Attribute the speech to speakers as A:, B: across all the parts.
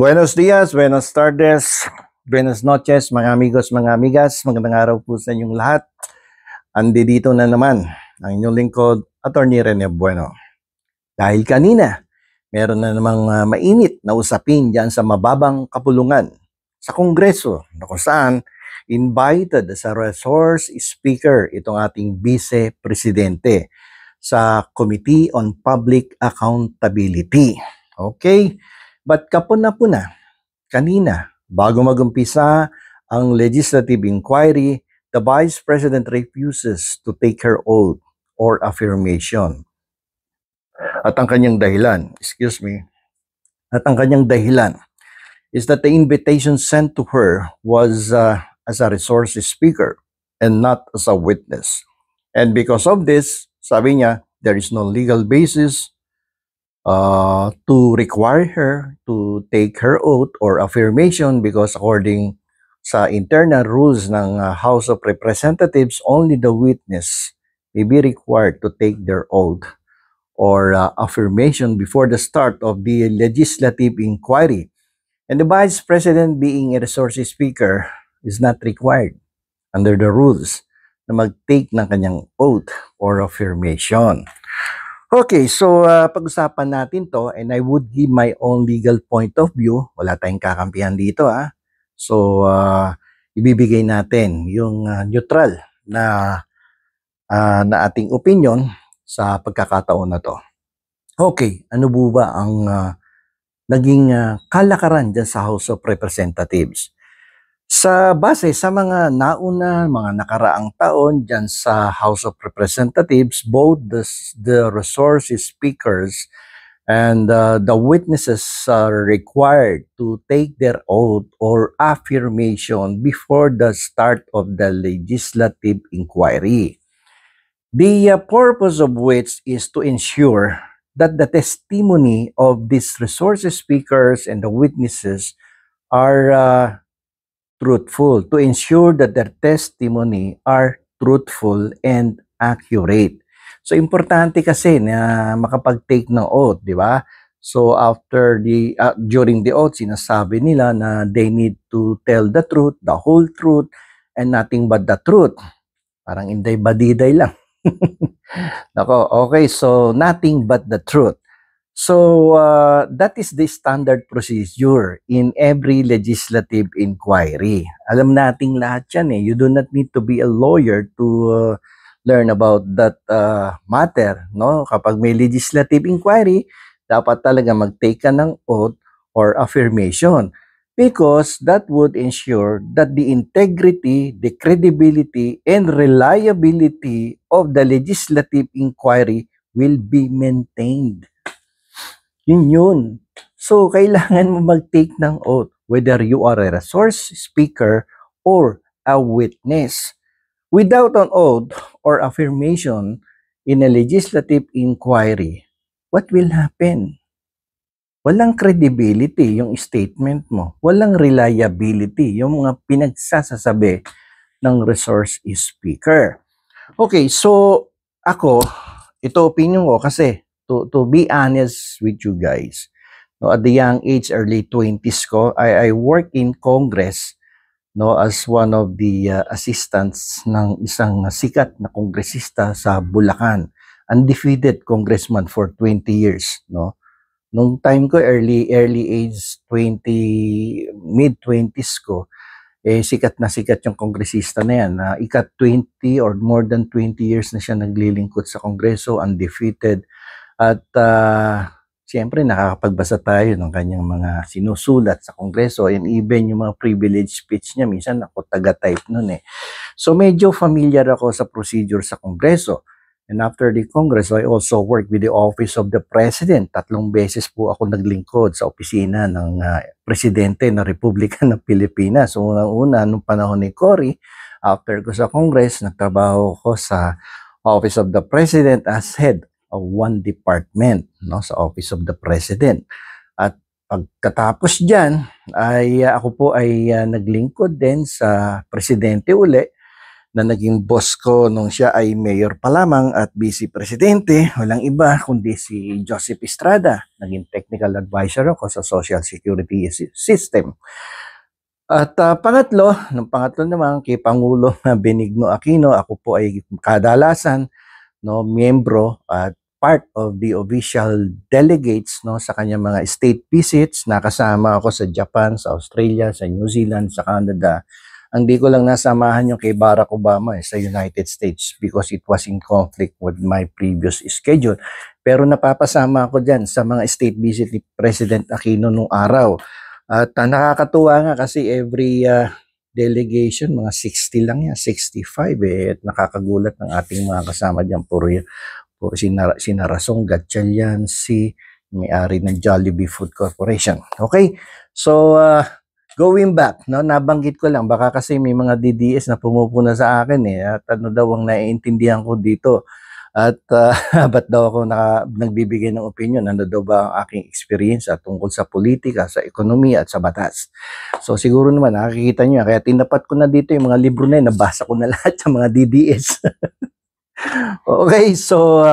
A: Buenos dias, buenas tardes, buenas noches mga amigos, mga amigas. Magandang araw po sa inyong lahat. Andi dito na naman ang inyong lingkod, Attorney Rene Bueno. Dahil kanina, meron na namang mainit na usapin dyan sa mababang kapulungan sa Kongreso na kung saan invited sa resource speaker itong ating Vice Presidente sa Committee on Public Accountability. Okay? But kapuna-puna, kanina, bago magumpisa ang legislative inquiry, the Vice President refuses to take her oath or affirmation. At ang kanyang dahilan is that the invitation sent to her was as a resource speaker and not as a witness. And because of this, sabi niya, there is no legal basis to require her to take her oath or affirmation because according sa internal rules ng House of Representatives, only the witness may be required to take their oath or affirmation before the start of the legislative inquiry. And the Vice President, being a resource speaker, is not required under the rules na mag-take ng kanyang oath or affirmation. Okay, so pag-usapan natin to and I would give my own legal point of view. Wala tayong kakampihan dito So, ibibigay natin yung neutral na ating opinion sa pagkakataon na to. Okay, ano po ba ang naging kalakaran dyan sa House of Representatives? Sa base sa mga nauna, mga nakaraang taon dyan sa House of Representatives, both the resource speakers and the witnesses are required to take their oath or affirmation before the start of the legislative inquiry. The purpose of which is to ensure that the testimony of these resource speakers and the witnesses are truthful, to ensure that their testimony are truthful and accurate. So, importante kasi na makapag-take ng oath, di ba? So, after during the oath, sinasabi nila na they need to tell the truth, the whole truth, and nothing but the truth. Parang inday-badiday lang. Nako, okay, so nothing but the truth. So, that is the standard procedure in every legislative inquiry. Alam nating lahat yan eh. You do not need to be a lawyer to learn about that matter, no? Kapag may legislative inquiry, dapat talaga mag-take ka ng oath or affirmation because that would ensure that the integrity, the credibility, and reliability of the legislative inquiry will be maintained. Yun. So, kailangan mo mag-take ng oath whether you are a resource speaker or a witness. Without an oath or affirmation in a legislative inquiry, what will happen? Walang credibility yung statement mo. Walang reliability yung mga pinagsasasabi ng resource speaker. Okay, so ako, ito opinion ko kasi to be honest with you guys, no, at the young age, early 20s ko, I work in Congress, no, as one of the assistants ng isang sikat na kongresista sa Bulacan, undefeated congressman for 20 years, no. Nung time ko, early age 20, mid-20s ko, sikat na sikat yung kongresista na yan. Ikat 20 or more than 20 years na siya naglilingkod sa Kongreso, undefeated. At siyempre nakakapagbasa tayo ng kanyang mga sinusulat sa Kongreso and even yung mga privilege speech niya, minsan ako taga-type nun eh. So medyo familiar ako sa procedure sa Kongreso. And after the Congress, I also work with the Office of the President. 3 beses po ako naglingkod sa opisina ng Presidente ng Republika ng Pilipinas. So unang-una, nung panahon ni Cory, after ko sa Congress, nagtrabaho ko sa Office of the President as head of one department, no, sa Office of the President. At pagkatapos dyan, ay ako po ay naglingkod din sa Presidente uli na naging boss ko nung siya ay mayor pa lamang at vice presidente, walang iba kundi si Joseph Estrada. Naging technical advisor ako sa Social Security System. At pangatlo naman kay Pangulo Benigno Aquino, ako po ay kadalasan miyembro at part of the official delegates sa kanyang mga state visits. Nakasama ako sa Japan, sa Australia, sa New Zealand, sa Canada. Ang di ko lang nasamahan yung kay Barack Obama sa United States because it was in conflict with my previous schedule. Pero napapasama ako dyan sa mga state visit ni President Aquino nung araw. At nakakatuwa nga kasi every delegation, mga 60 lang yan, 65 at nakakagulat ng ating mga kasama dyan. Puro sina Rasong Gatchalian, si may-ari ng Jollibee Food Corporation. Okay, so going back, nabanggit ko lang, baka kasi may mga DDS na pumupuna sa akin at ano daw ang naiintindihan ko dito. At ba't daw ako nagbibigay ng opinion? Ano daw ba ang aking experience tungkol sa politika, sa ekonomiya at sa batas? So siguro naman nakikita nyo, kaya tinapat ko na dito yung mga libro na yun, nabasa ko na lahat sa mga DDS. Okay, so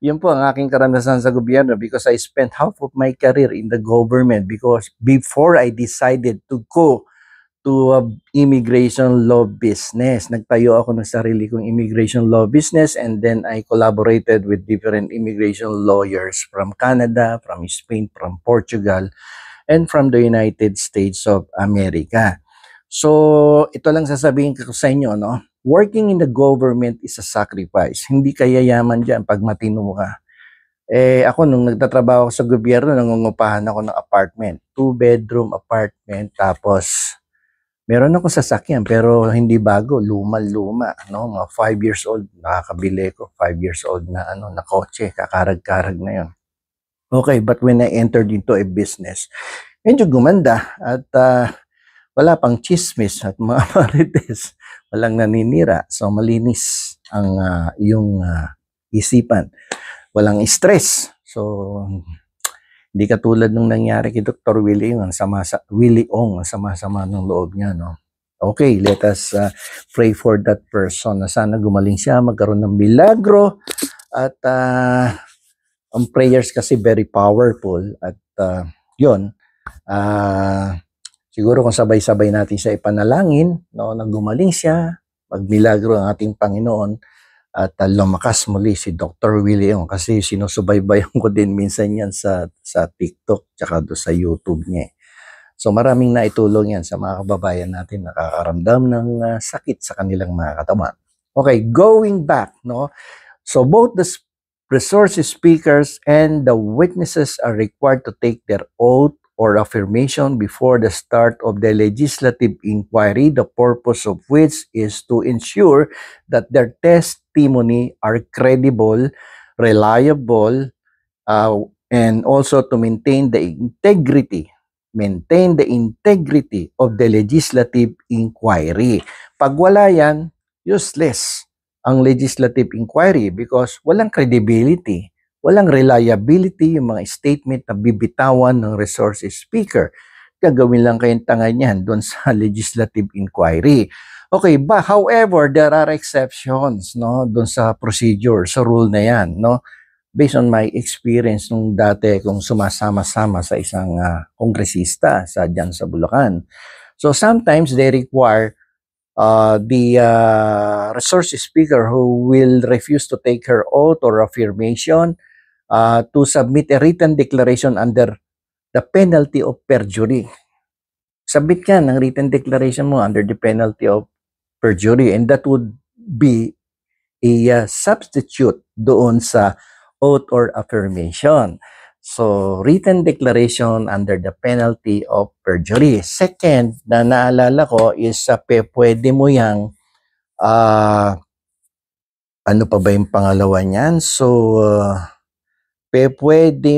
A: yun po ang aking karanasan sa gobyerno because I spent half of my career in the government because before I decided to go to immigration law business. Nagtayo ako ng sarili kong immigration law business and then I collaborated with different immigration lawyers from Canada, from Spain, from Portugal, and from the United States of America. So, ito lang sasabihin ko sa inyo, working in the government is a sacrifice. Hindi ka yayaman dyan pag matino ka. Ako nung nagtatrabaho sa gobyerno, nangungupahan ako ng apartment. 2-bedroom apartment, tapos meron akong sasakyan pero hindi bago, luma-luma, mga 5 years old, nakakabili ko, 5 years old na na kotse, kakarag-karag na yon. Okay, but when I entered into a business, medyo gumanda at wala pang chismis at mga marites, walang naninira, so malinis ang yung isipan, walang stress, so hindi katulad nung nangyari kay Dr. Willie Ong, sama-sama ng loob niya, Okay, let us pray for that person na sana gumaling siya, magkaroon ng milagro at ang prayers kasi very powerful at yun, siguro kung sabay-sabay natin siya ipanalangin, na gumaling siya, magmilagro ang ating Panginoon, at lumakas muli si Dr. Willie Ong kasi sinusubaybayan ko din minsan yan sa TikTok tsaka sa YouTube niya. So maraming naitulong yan sa mga kababayan natin nakakaramdam ng sakit sa kanilang mga katawan. Okay, going back, so both the resource speakers and the witnesses are required to take their oath or affirmation before the start of the legislative inquiry, the purpose of which is to ensure that their testimony are credible, reliable, and also to maintain the integrity of the legislative inquiry. Pag wala yan, useless ang legislative inquiry because walang credibility. Walang reliability yung mga statement na bibitawan ng resources speaker. Gagawin lang kayong tanga niyan doon sa legislative inquiry. Okay, but however, there are exceptions doon sa procedure, sa rule na yan. Based on my experience nung dati kung sumasama-sama sa isang kongresista dyan sa Bulacan. So sometimes they require the resource speaker who will refuse to take her oath or affirmation to submit a written declaration under the penalty of perjury. Submit ka ng written declaration mo under the penalty of perjury and that would be a substitute doon sa oath or affirmation. So, written declaration under the penalty of perjury. Second, na naalala ko is pwede mo yang ano pa ba yung pangalawa niyan? So, pwede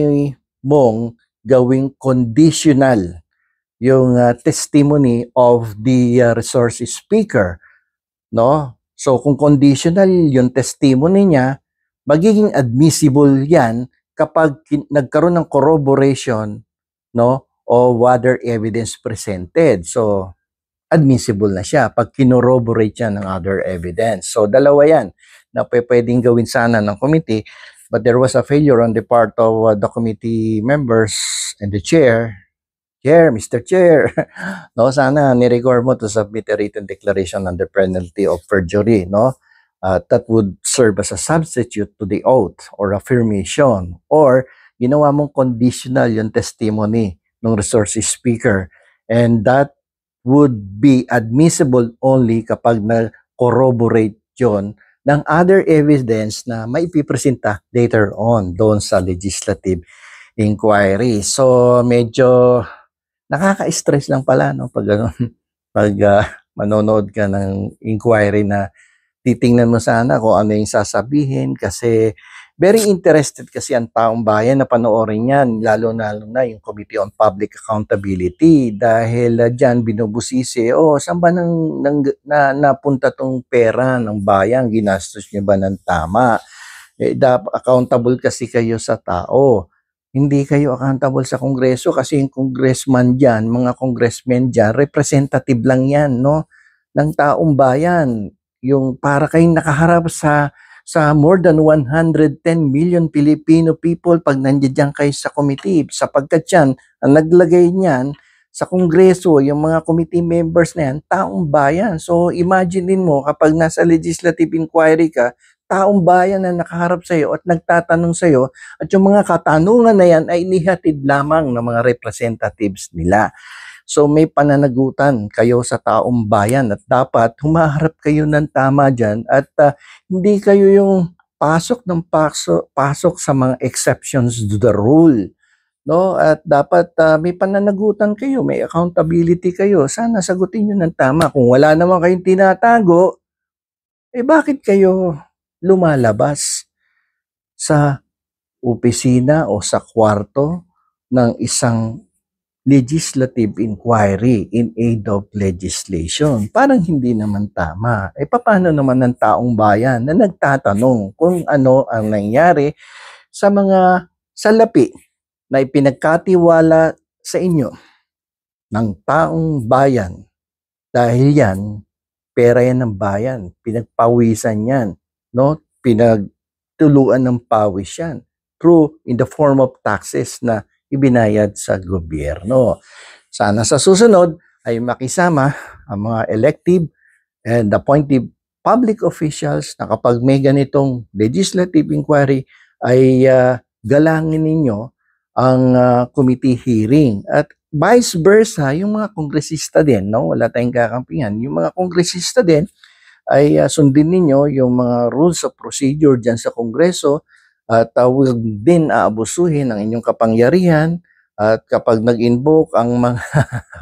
A: mong gawing conditional yung testimony of the resource speaker, So, kung conditional yung testimony niya, magiging admissible yan kapag nagkaroon ng corroboration, of other evidence presented. So, admissible na siya pag kinorroborate siya ng other evidence. So dalawa yan na pwedeng gawin sana ng committee, but there was a failure on the part of the committee members and the chair. Mr. Chair, no, sana ni-record mo to submit a written declaration under penalty of perjury, no? That would serve as a substitute to the oath or affirmation, or ginawa mong conditional yung testimony ng resources speaker, and that would be admissible only kapag na-corroborate yon ng other evidence na maipipresenta later on doon sa legislative inquiry. So medyo nakaka-stress lang pala, no, pag ano, pag manonood ka ng inquiry na titingnan mo sana kung ano yung sasabihin, kasi very interested kasi ang taong bayan na panoorin yan, lalo na yung Committee on Public Accountability, dahil dyan binubusisi, saan ba napunta tong pera ng bayan, ginastos nyo ba ng tama? Accountable kasi kayo sa tao. Hindi kayo accountable sa Kongreso kasi yung congressman dyan, mga congressmen dyan, representative lang yan, no? Ng taong bayan. Yung para kayong nakaharap sa more than 110 million Filipino people pag nandiyan kayo sa committee. Sapagkat yan, ang naglagay niyan sa Kongreso, yung mga committee members na yan, taong bayan. So imaginein mo kapag nasa legislative inquiry ka, taong bayan na nakaharap sa iyo at nagtatanong sa iyo, at yung mga katanungan na yan ay inihatid lamang ng mga representatives nila. So may pananagutan kayo sa taong bayan at dapat humaharap kayo ng tama dyan at hindi kayo yung pasok sa mga exceptions to the rule. No? At dapat may pananagutan kayo, may accountability kayo. Sana sagutin nyo ng tama. Kung wala naman kayong tinatago, bakit kayo lumalabas sa opisina o sa kwarto ng isang legislative inquiry in aid of legislation? Parang hindi naman tama. Paano naman ng taong bayan na nagtatanong kung ano ang nangyari sa mga salapi na ipinagkatiwala sa inyo ng taong bayan? Dahil yan, pera yan ng bayan, pinagpawisan yan, no? Pinagtuluan ng pawis yan through in the form of taxes na ibinayad sa gobyerno. Sana sa susunod ay makisama ang mga elective and appointed public officials na kapag may ganitong legislative inquiry ay galangin ninyo ang committee hearing. At vice versa, yung mga kongresista din, no? Wala tayong kakampingan. Yung mga kongresista din ay sundin ninyo yung mga rules of procedure dyan sa Kongreso at huwag din aabusuhin ang inyong kapangyarihan. At kapag nag-invoke ang mga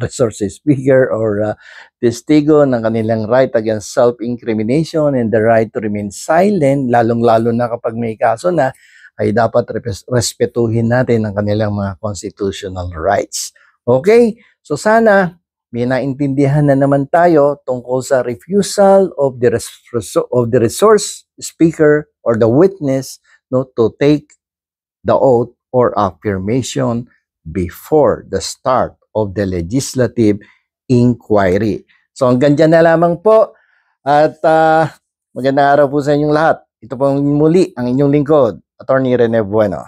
A: resources speaker or testigo ng kanilang right against self-incrimination and the right to remain silent, lalong-lalo na kapag may kaso na, ay dapat respetuhin natin ang kanilang mga constitutional rights. Okay? So sana may naintindihan na naman tayo tungkol sa refusal of the resource speaker or the witness, no, to take the oath or affirmation before the start of the legislative inquiry. So hanggang dyan na lamang po at magandang araw po sa inyong lahat. Ito po muli ang inyong lingkod, Attorney Rene Bueno.